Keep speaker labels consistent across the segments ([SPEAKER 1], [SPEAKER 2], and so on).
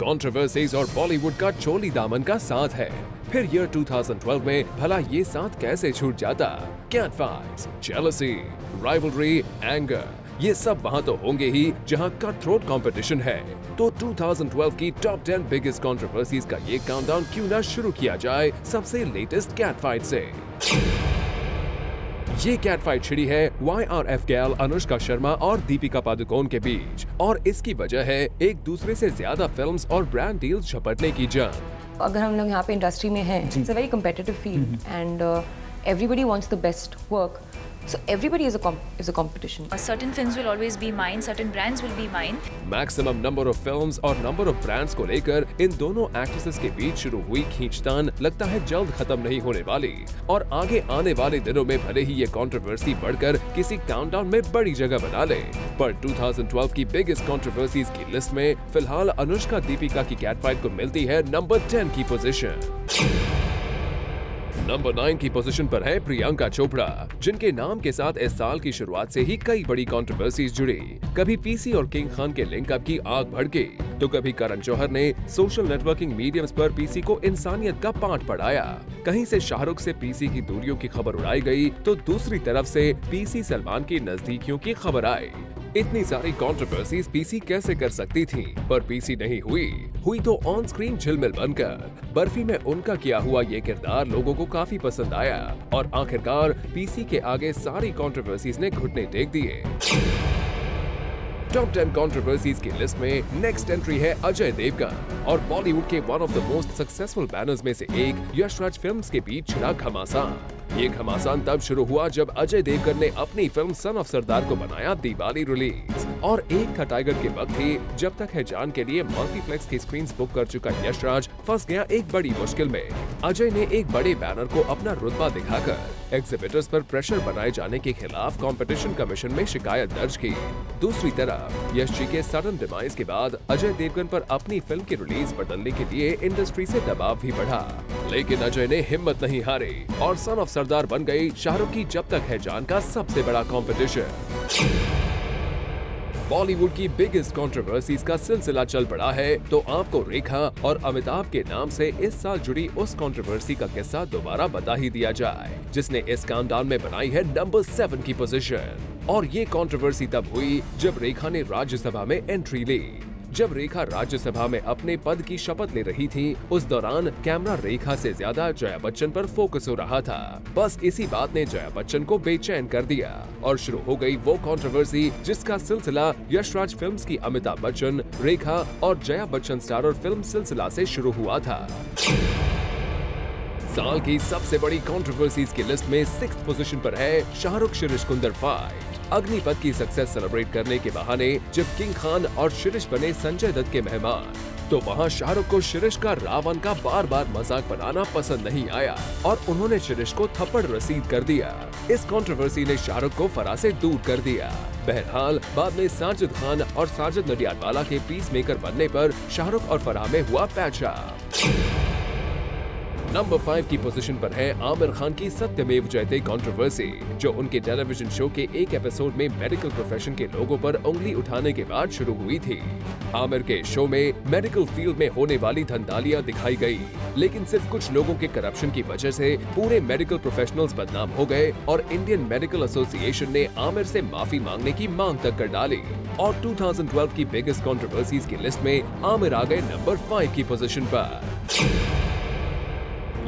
[SPEAKER 1] Controversies और बॉलीवुड का चोली दामन का साथ है। फिर ईयर 2012 में भला ये साथ कैसे छूट जाता? Cat fights, jealousy, rivalry, anger, ये सब वहाँ तो होंगे ही जहाँ कट थ्रोट कॉम्पिटिशन है। तो 2012 की टॉप 10 बिगेस्ट कंट्रोवर्सीज का ये काउंटडाउन क्यों ना शुरू किया जाए सबसे लेटेस्ट कैट फाइट से। ये कैट फाइट छिड़ी है YRF गैल अनुष्का शर्मा और दीपिका पादुकोण के बीच, और इसकी वजह है एक दूसरे से ज्यादा फिल्म्स और ब्रांड डील्स झपटने की जंग।
[SPEAKER 2] अगर हम लोग यहाँ पे इंडस्ट्री में हैं, it's a very competitive field and everybody wants the best work, so everybody is a competition.
[SPEAKER 3] Certain films will always be mine, certain brands will be mine.
[SPEAKER 1] Maximum number of films और number of brands को लेकर इन दोनों actresses के बीच शुरू हुई खींचतान लगता है जल्द खत्म नहीं होने वाली, और आगे आने वाले दिनों में भले ही ये कंट्रोवर्सी बढ़कर किसी काउंटडाउन में बड़ी जगह बना ले, पर 2012 की बिगेस्ट कंट्रोवर्सीज की लिस्ट में फिलहाल अनुष्का दीपिका की कैट फाइट को मिलती है नंबर 10 की पोजीशन। नंबर 9 की पोजीशन पर है प्रियंका चोपड़ा, जिनके नाम के साथ इस साल की शुरुआत से ही कई बड़ी कंट्रोवर्सीज जुड़ी। कभी पीसी और किंग खान के लिंकअप की आग भड़की, तो कभी करण जौहर ने सोशल नेटवर्किंग मीडियम्स पर पीसी को इंसानियत का पाठ पढ़ाया। कहीं से शाहरुख से पीसी की दूरियों की खबर उड़ाई गई, तो दूसरी तरफ से पीसी सलमान की नजदीकियों की खबर आई। इतनी सारी कंट्रोवर्सीज पीसी कैसे कर सकती थी, पर पीसी नहीं हुई तो ऑन स्क्रीन झिलमिल बनकर। बर्फी में उनका किया हुआ ये किरदार लोगों को काफी पसंद आया, और आखिरकार पीसी के आगे सारी कंट्रोवर्सीज ने घुटने टेक दिए। टॉप 10 कंट्रोवर्सीज की लिस्ट में नेक्स्ट एंट्री है अजय देवगन और बॉलीवुड के one of the most successful banners में से एक यशराज फिल्म्स के बीच छिड़ा घमासान। ये घमासान तब शुरू हुआ जब अजय देवगन ने अपनी फिल्म सन ऑफ सरदार को बनाया दिवाली रिलीज, और एक था टाइगर के वक्त ही जब तक है जान के लिए मल्टीप्लेक्स की स्क्रीन्स बुक कर चुका यशराज फंस गया एक बड़ी मुश्किल में। अजय ने एक बड़े बैनर को अपना रुतबा दिखाकर एग्जिबिटर्स पर प्रेशर बनाए जाने के खिलाफ कंपटीशन कमीशन में शिकायत दर्ज की। दूसरी तरफ यश जी के सडन डिमाइस के बाद अजय देवगन पर अपनी फिल्म की रिलीज बदलने के लिए इंडस्ट्री से दबाव भी बढ़ा, लेकिन अजय ने हिम्मत नहीं हारी और सन ऑफ सरदार बन गई शाहरुख की जब तक है जान का सबसे बड़ा कंपटीशन। बॉलीवुड की बिगेस्ट कंट्रोवर्सीज का सिलसिला चल पड़ा है, तो आपको रेखा और अमिताभ के नाम से इस साल जुड़ी उस कंट्रोवर्सी का किस्सा दोबारा बता ही दिया जाए, जिसने इस काउंटडाउन में बनाई है नंबर 7 की पोजीशन। और ये कंट्रोवर्सी तब हुई जब रेखा ने राज्यसभा में एंट्री ली। जब रेखा राज्यसभा में अपने पद की शपथ ले रही थी, उस दौरान कैमरा रेखा से ज्यादा जया बच्चन पर फोकस हो रहा था। बस इसी बात ने जया बच्चन को बेचैन कर दिया और शुरू हो गई वो कंट्रोवर्सी जिसका सिलसिला यशराज फिल्म्स की अमिताभ बच्चन, रेखा और जया बच्चन स्टारर फिल्म सिलसिला से शुरू हुआ था। साल की सबसे बड़ी कंट्रोवर्सीज की लिस्ट में 6th पोजीशन पर है शाहरुख शिरीष कुंदर फाइट। अग्निपथ की सक्सेस सेलिब्रेट करने के बहाने जब किंग खान और शिरीष बने संजय दत्त के मेहमान, तो वहां शाहरुख को शिरीष का रावण का बार बार मजाक बनाना पसंद नहीं आया और उन्होंने शिरीष को थप्पड़ रसीद कर दिया। इस कंट्रोवर्सी ने शाहरुख को फराह से दूर कर दिया। बहरहाल बाद में साजिद खान और साजिद नडियाडवाला के पीस मेकर बनने पर शाहरुख और फराह में हुआ पैचअप। नंबर 5 की पोजीशन पर है आमिर खान की सत्यमेव जयते कंट्रोवर्सी, जो उनके टेलीविजन शो के एक एपिसोड में मेडिकल प्रोफेशन के लोगों पर उंगली उठाने के बाद शुरू हुई थी। आमिर के शो में मेडिकल फील्ड में होने वाली धंधालियां दिखाई गई, लेकिन सिर्फ कुछ लोगों के करप्शन की वजह से पूरे मेडिकल प्रोफेशनल्स बदनाम हो गए और इंडियन मेडिकल एसोसिएशन ने आमिर से माफी मांगने की मांग तक कर डाली। और 2012 की बिगेस्ट कंट्रोवर्सीज की लिस्ट में आमिर आ गए नंबर 5 की पोजीशन पर।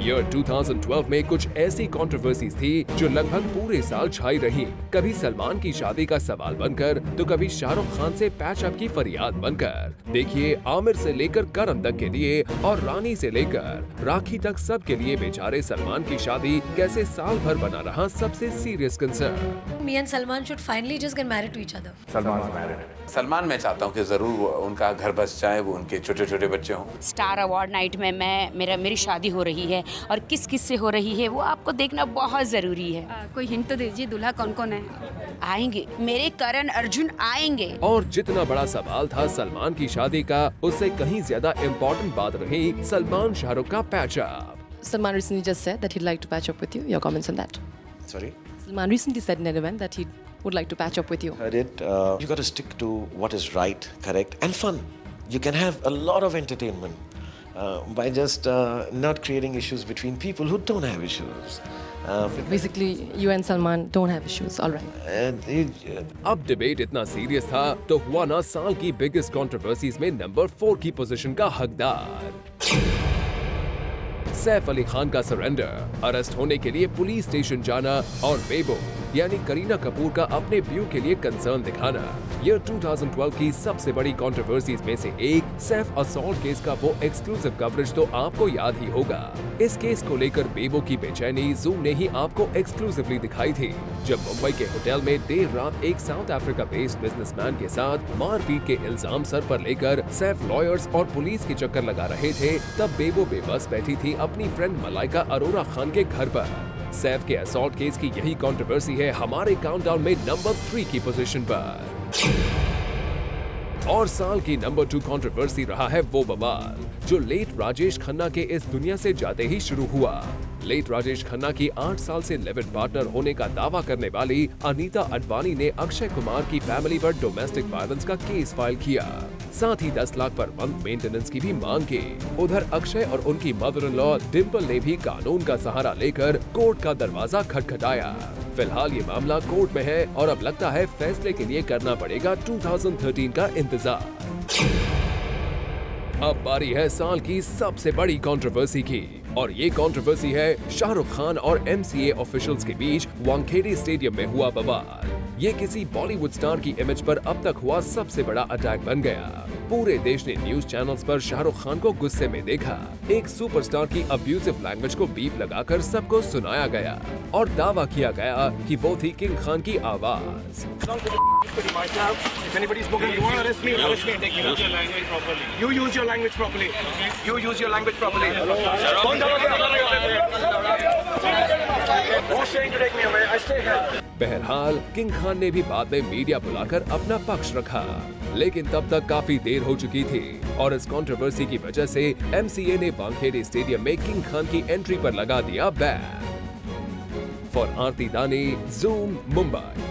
[SPEAKER 1] ईयर 2012 में कुछ ऐसी कंट्रोवर्सीज थी जो लगभग पूरे साल छाई रही, कभी सलमान की शादी का सवाल बनकर, तो कभी शाहरुख खान से पैचअप की फरियाद बनकर। देखिए, आमिर से लेकर करण तक के लिए और रानी से लेकर राखी तक सब के लिए बेचारे सलमान की शादी कैसे साल भर बना रहा सबसे serious concern.
[SPEAKER 4] Me and Salman should finally just get married to each other.
[SPEAKER 5] Salman मैं चाहता हूँ कि जरूर उनका घर बस जाए, वो उनके छोटे छोटे बच्चे हों।
[SPEAKER 6] स्टार अवार्ड नाइट में मेरी शादी हो रही है और किस किस से हो रही है वो आपको देखना बहुत जरूरी है।
[SPEAKER 7] कोई हिंट तो दीजिए, दूल्हा कौन कौन है?
[SPEAKER 6] आएंगे मेरे करण अर्जुन आएंगे।
[SPEAKER 1] और जितना बड़ा सवाल था सलमान की शादी का, उससे कहीं ज्यादा इम्पोर्टेंट बात रही सलमान शाहरुख का patch up.
[SPEAKER 8] Salman recently just said that he'd like to patch up with you. Your comments on that?
[SPEAKER 9] Sorry?
[SPEAKER 8] Salman recently said in an event that he would like to patch up with you.
[SPEAKER 9] Heard it. You got to stick to what is right, correct, and fun. You can have a lot of entertainment by just not creating issues between people who don't have issues.
[SPEAKER 8] Basically, you and Salman don't have issues, all right.
[SPEAKER 1] अब debate इतना serious था तो हुआ ना साल की biggest controversies में number 4 की पोजीशन का हकदार। सैफ अली खान का सरेंडर, अरेस्ट होने के लिए पुलिस स्टेशन जाना और बेबो यानी करीना कपूर का अपने व्यू के लिए कंसर्न दिखाना। ईयर 2012 की सबसे बड़ी कंट्रोवर्सीज में से एक सैफ असॉल्ट केस का वो एक्सक्लूसिव कवरेज तो आपको याद ही होगा। इस केस को लेकर बेबो की बेचैनी जूम ने ही आपको एक्सक्लूसिवली दिखाई थी, जब मुंबई के होटल में देर रात एक साउथ अफ्रीका बेस्ड बिजनेसमैन के साथ मारपीट के इल्जाम सर पर लेकर सैफ लॉयर्स और पुलिस के चक्कर लगा रहे थे। तब बेबो बेबस बैठी थी अपनी फ्रेंड मलाइका अरोरा खान के घर पर। सैफ के असॉल्ट केस की यही कंट्रोवर्सी है हमारे काउंटडाउन में नंबर 3 की पोजीशन पर। और साल की नंबर 2 कंट्रोवर्सी रहा है वो बवाल जो लेट राजेश खन्ना के इस दुनिया से जाते ही शुरू हुआ। लेट राजेश खन्ना की 8 साल से लिव इन पार्टनर होने का दावा करने वाली अनीता अडवाणी ने अक्षय कुमार की फैमिली पर डोमेस्टिक वायलेंस का केस फाइल किया, साथ ही 10 लाख पर मंथ मेंटेनेंस की भी मांग की। उधर अक्षय और उनकी मदर इन लॉ डिम्पल ने भी कानून का सहारा लेकर कोर्ट का दरवाजा खटखटाया। फिलहाल ये मामला कोर्ट में है और अब लगता है फैसले के लिए करना पड़ेगा 2013 का इंतजार। अब बारी है साल की सबसे बड़ी कंट्रोवर्सी की, और ये कंट्रोवर्सी है शाहरुख खान और MCA ऑफिशियल्स के बीच वानखेड़े स्टेडियम में हुआ बवाल। ये किसी बॉलीवुड स्टार की इमेज पर अब तक हुआ सबसे बड़ा अटैक बन गया। पूरे देश ने न्यूज चैनल्स पर शाहरुख खान को गुस्से में देखा। एक सुपरस्टार की अब्यूजिव लैंग्वेज को बीप लगाकर सबको सुनाया गया और दावा किया गया कि वो थी किंग खान की आवाज। बहरहाल किंग खान ने भी बाद में मीडिया बुलाकर अपना पक्ष रखा, लेकिन तब तक काफी देर हो चुकी थी और इस कंट्रोवर्सी की वजह से MCA ने वानखेड़े स्टेडियम में किंग खान की एंट्री पर लगा दिया बैन। फॉर आरती दानी, ज़ूम, मुंबई।